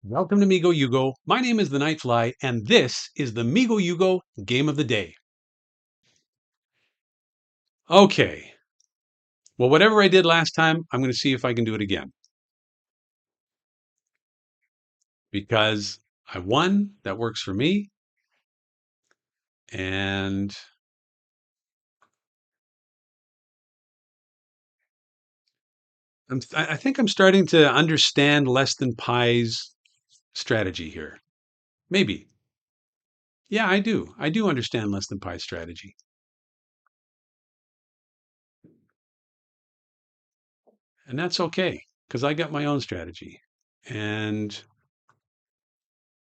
Welcome to Migoyugo. My name is TheNightfly, and this is the Migoyugo Game of the Day. Okay, well, whatever I did last time, I'm going to see if I can do it again because I won. That works for me. And I think I'm starting to understand Less Than Pi's strategy here. Maybe. Yeah, I do. I do understand Less Than Pi's strategy. And that's okay because I got my own strategy. And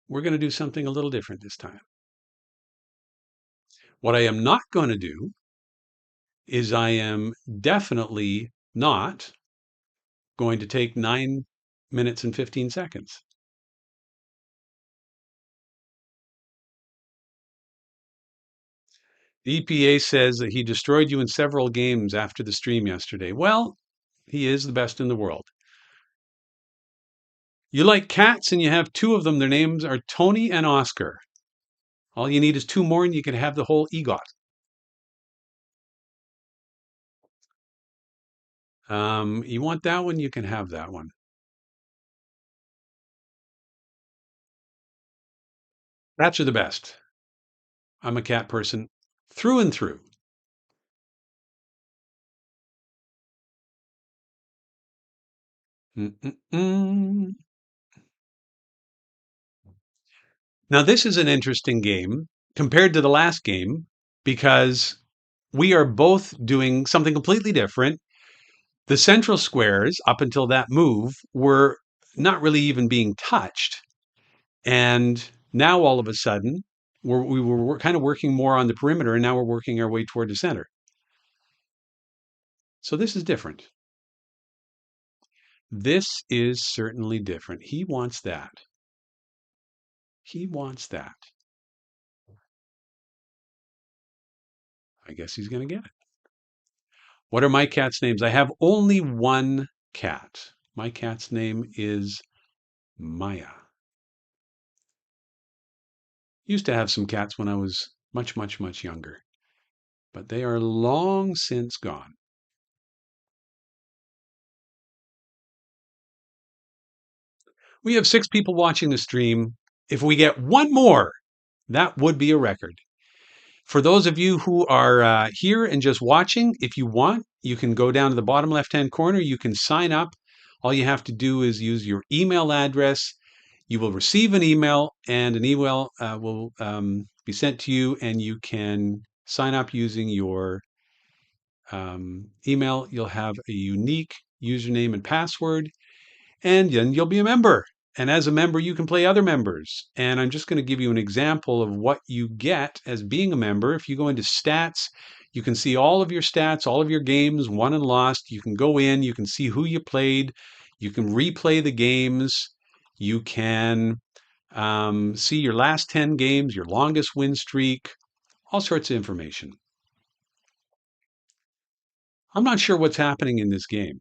we're going to do something a little different this time. What I am not going to do is I am definitely not going to take 9 minutes and 15 seconds. The EPA says that he destroyed you in several games after the stream yesterday. Well, he is the best in the world. You like cats and you have two of them. Their names are Tony and Oscar. All you need is two more and you can have the whole EGOT. You want that one? You can have that one. Cats are the best. I'm a cat person through and through. Mm-mm-mm. Now, this is an interesting game compared to the last game because we are both doing something completely different. The central squares, up until that move, were not really even being touched. And now all of a sudden, we were kind of working more on the perimeter, and now we're working our way toward the center. So this is different. This is certainly different. He wants that. He wants that. I guess he's going to get it. What are my cat's names? I have only one cat. My cat's name is Maya. Used to have some cats when I was much, much, much younger, but they are long since gone. We have 6 people watching the stream. If we get one more, that would be a record. For those of you who are here and just watching, if you want, you can go down to the bottom left-hand corner. You can sign up. All you have to do is use your email address. You will receive an email, and an email will be sent to you, and you can sign up using your email. You'll have a unique username and password, and then you'll be a member. And as a member, you can play other members. And I'm just going to give you an example of what you get as being a member. If you go into stats, you can see all of your stats, all of your games, won and lost. You can go in, you can see who you played, you can replay the games, you can see your last 10 games, your longest win streak, all sorts of information. I'm not sure what's happening in this game.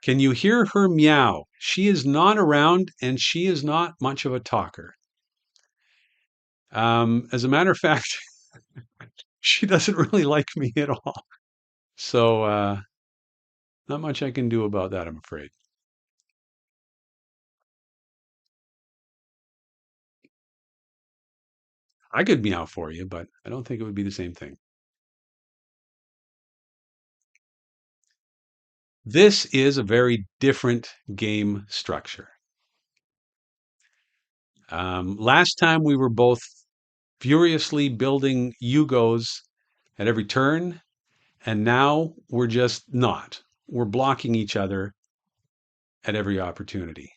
Can you hear her meow? She is not around and she is not much of a talker. As a matter of fact, she doesn't really like me at all. So, not much I can do about that, I'm afraid. I could meow for you, but I don't think it would be the same thing. This is a very different game structure. Last time we were both furiously building Yugos at every turn, and now we're just not. We're blocking each other at every opportunity,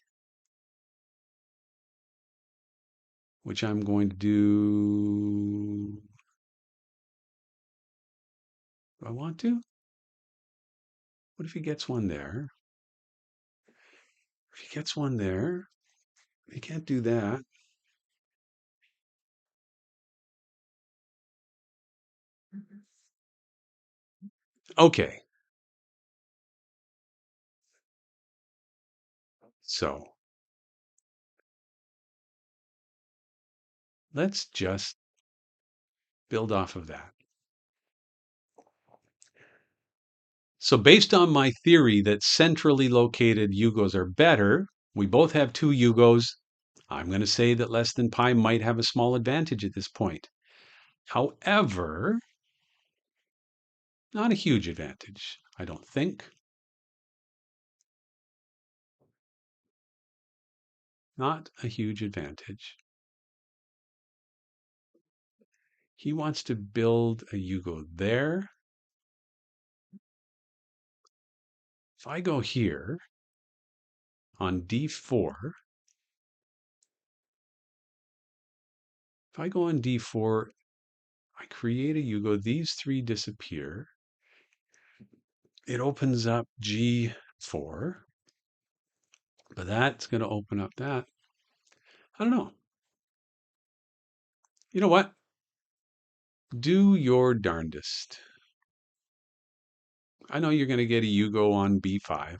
which I'm going to do. Do I want to? What if he gets one there? If he gets one there, he can't do that. Okay, so let's just build off of that. So based on my theory that centrally located Yugos are better, we both have two Yugos. I'm going to say that less than pi might have a small advantage at this point. However, not a huge advantage, I don't think. Not a huge advantage. He wants to build a Yugo there. If I go here on D4, if I go on D4, I create a Yugo, these three disappear. It opens up G4, but that's going to open up that. I don't know. You know what? Do your darndest. I know you're going to get a Yugo on B5.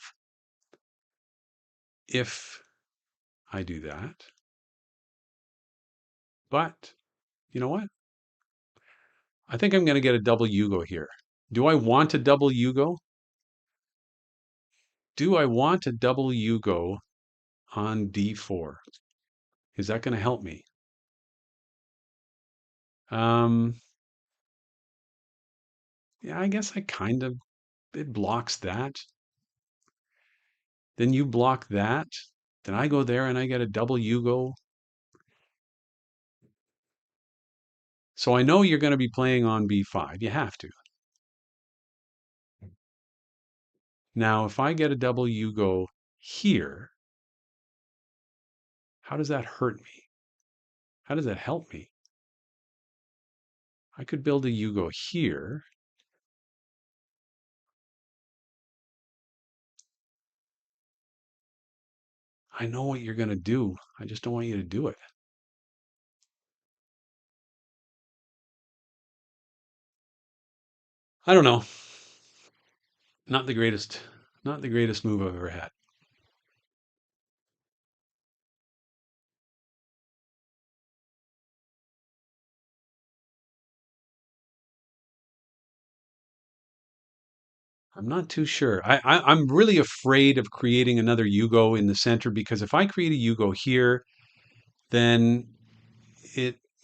If I do that. But you know what? I think I'm going to get a double Yugo here. Do I want a double Yugo? Do I want a double Yugo on D4? Is that going to help me? Yeah, I guess it blocks that. Then you block that. Then I go there and I get a double Yugo. So I know you're going to be playing on B5. You have to. Now, if I get a double Yugo here, how does that hurt me? How does that help me? I could build a Yugo here. I know what you're going to do. I just don't want you to do it. I don't know. Not the greatest, not the greatest move I've ever had. I'm not too sure. I'm really afraid of creating another Yugo in the center because if I create a Yugo here, then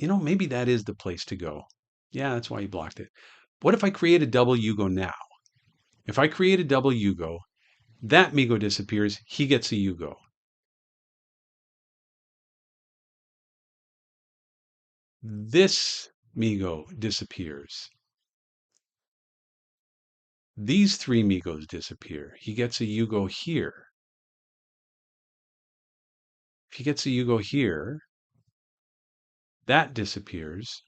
maybe that is the place to go. Yeah, that's why you blocked it. What if I create a double Yugo now? If I create a double Yugo, that Migo disappears. He gets a Yugo. This Migo disappears. These three Migos disappear. He gets a Yugo here. If he gets a Yugo here, that disappears.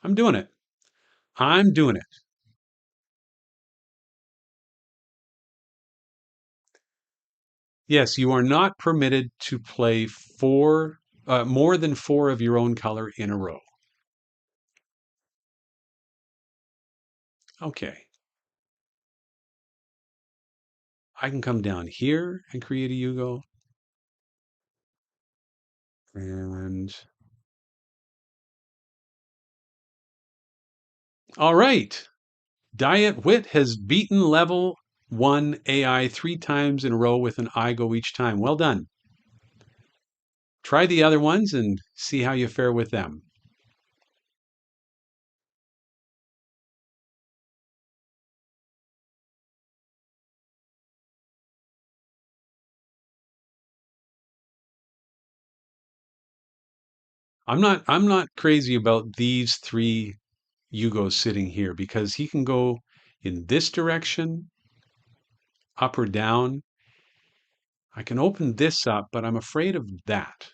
I'm doing it. I'm doing it. Yes, you are not permitted to play more than four of your own color in a row. Okay. I can come down here and create a Yugo. And all right. Diet Wit has beaten level 1 AI 3 times in a row with an IGO each time. Well done. Try the other ones and see how you fare with them. I'm not crazy about these three Yugos sitting here because he can go in this direction, up or down. I can open this up, but I'm afraid of that.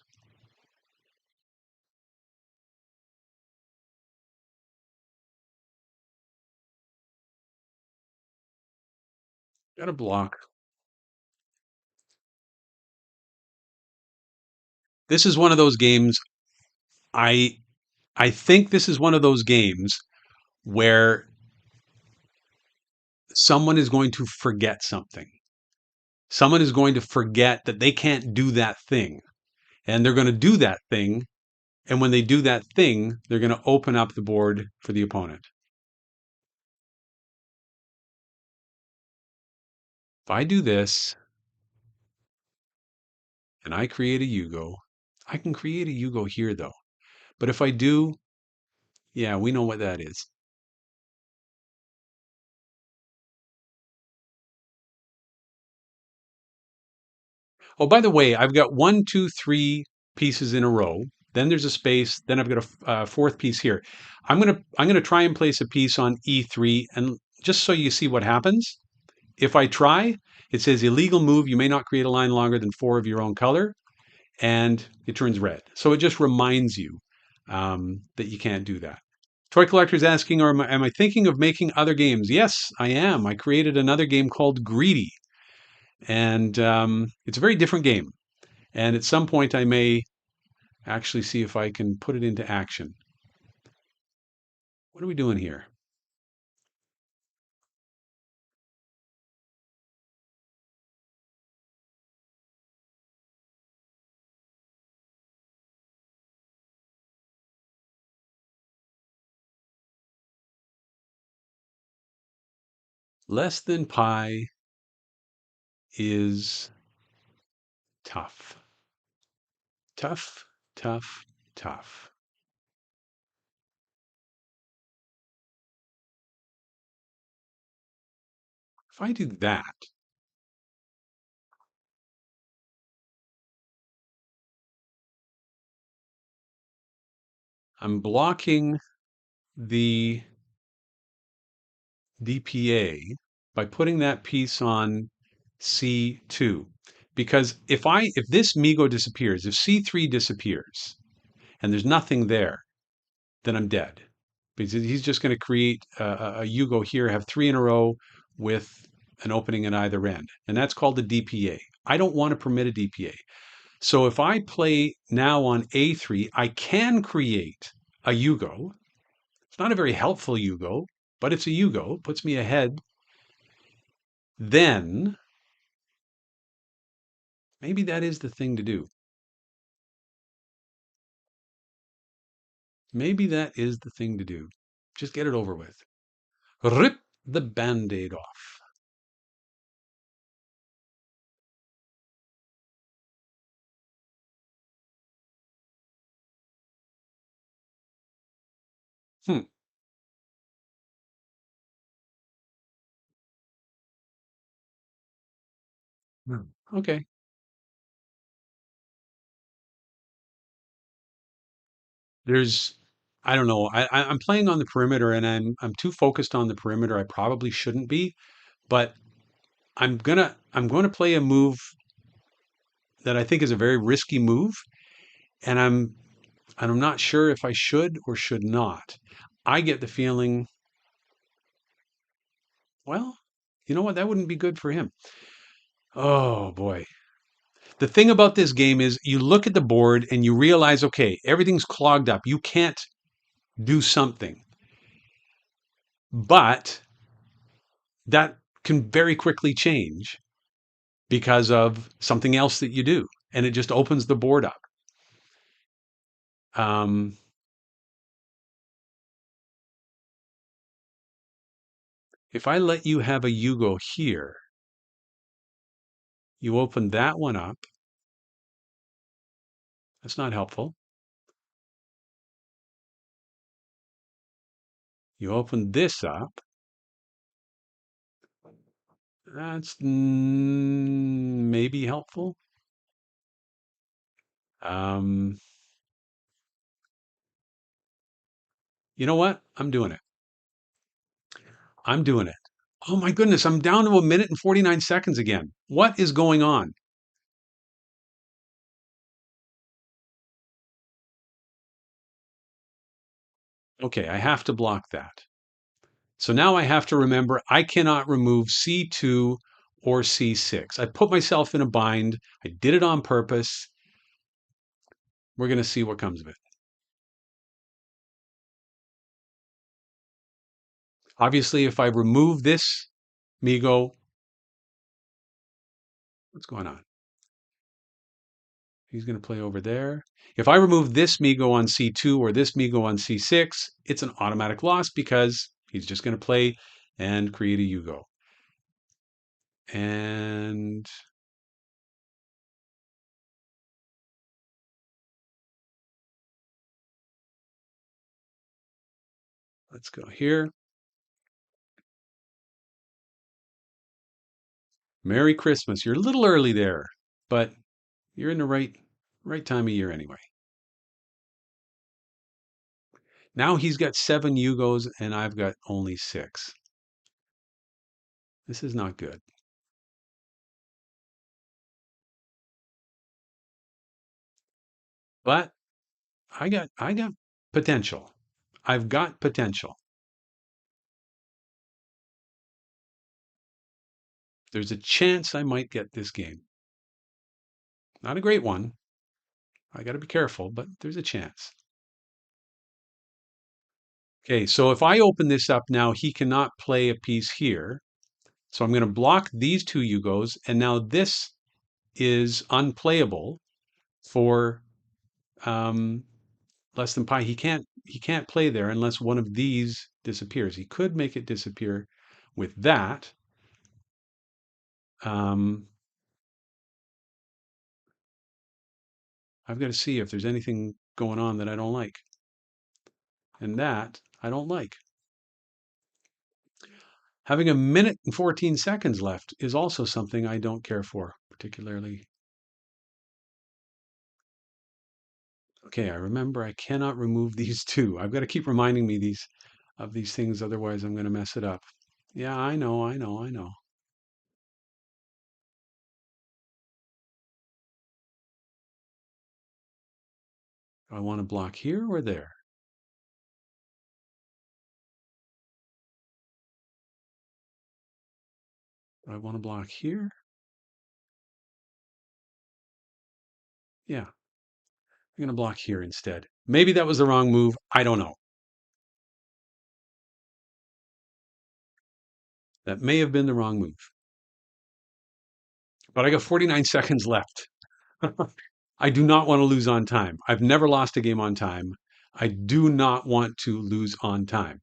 Got a block. This is one of those games. I I think this is one of those games where someone is going to forget something. Someone is going to forget that they can't do that thing, and they're going to do that thing, And when they do that thing, they're going to open up the board for the opponent. If I do this and I create a Yugo, I can create a Yugo here though. But if I do, yeah, we know what that is. Oh, by the way, I've got one, two, three pieces in a row. Then there's a space. Then I've got a fourth piece here. I'm gonna try and place a piece on E3, and just so you see what happens. If I try, it says illegal move. You may not create a line longer than 4 of your own color, and it turns red. So it just reminds you that you can't do that. Toy Collector's asking, or am I thinking of making other games? Yes, I am. I created another game called Greedy, and it's a very different game. And at some point, I may actually see if I can put it into action. What are we doing here? Less than pi is tough. Tough, tough, tough. If I do that, I'm blocking the DPA by putting that piece on C2. Because if this Migo disappears, if C3 disappears and there's nothing there, then I'm dead. Because he's just going to create a Yugo here, have 3 in a row with an opening at either end. And that's called the DPA. I don't want to permit a DPA. So if I play now on A3, I can create a Yugo. It's not a very helpful Yugo, but it's a Yugo, puts me ahead. Then maybe that is the thing to do. Maybe that is the thing to do. Just get it over with. Rip the band-aid off. Hmm. Okay. There's, I don't know. I'm playing on the perimeter, and I'm too focused on the perimeter. I probably shouldn't be, but I'm going to play a move that I think is a very risky move, and I'm not sure if I should or should not. I get the feeling, well, you know what? That wouldn't be good for him. Oh boy. The thing about this game is you look at the board and you realize, okay, everything's clogged up. You can't do something. But that can very quickly change because of something else that you do. And it just opens the board up. Um, if I let you have a Yugo here, you open that one up. That's not helpful. You open this up. That's maybe helpful. Um, you know what? I'm doing it. I'm doing it. Oh my goodness, I'm down to a minute and 49 seconds again. What is going on? Okay, I have to block that. So now I have to remember I cannot remove C2 or C6. I put myself in a bind. I did it on purpose. We're going to see what comes of it. Obviously, if I remove this Migo, what's going on? He's going to play over there. If I remove this Migo on C2 or this Migo on C6, it's an automatic loss because he's just going to play and create a Yugo. And let's go here. Merry Christmas. You're a little early there, but you're in the right time of year anyway. Now he's got 7 Yugos and I've got only 6. This is not good. But I got potential. I've got potential. There's a chance I might get this game. Not a great one. I got to be careful, but there's a chance. Okay, so if I open this up now, he cannot play a piece here. So I'm going to block these 2 Yugos, and now this is unplayable for less than pi. He can't play there unless one of these disappears. He could make it disappear with that. Um, I've got to see if there's anything going on that I don't like. And that I don't like. Having a minute and 14 seconds left is also something I don't care for particularly. Okay, I remember I cannot remove these 2. I've got to keep reminding me of these things, otherwise I'm going to mess it up. Yeah, I know, I know, I know. Do I want to block here or there? Do I want to block here? Yeah, I'm going to block here instead. Maybe that was the wrong move. I don't know. That may have been the wrong move. But I got 49 seconds left. I do not want to lose on time. I've never lost a game on time. I do not want to lose on time.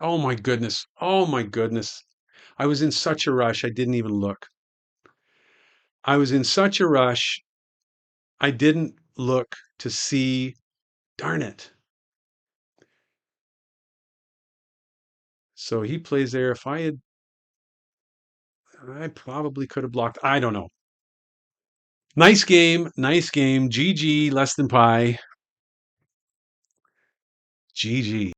Oh my goodness. Oh my goodness. I was in such a rush. I didn't even look. I was in such a rush. I didn't look to see. Darn it. So he plays there. If I probably could have blocked. I don't know. Nice game. Nice game. GG, less than pi. GG.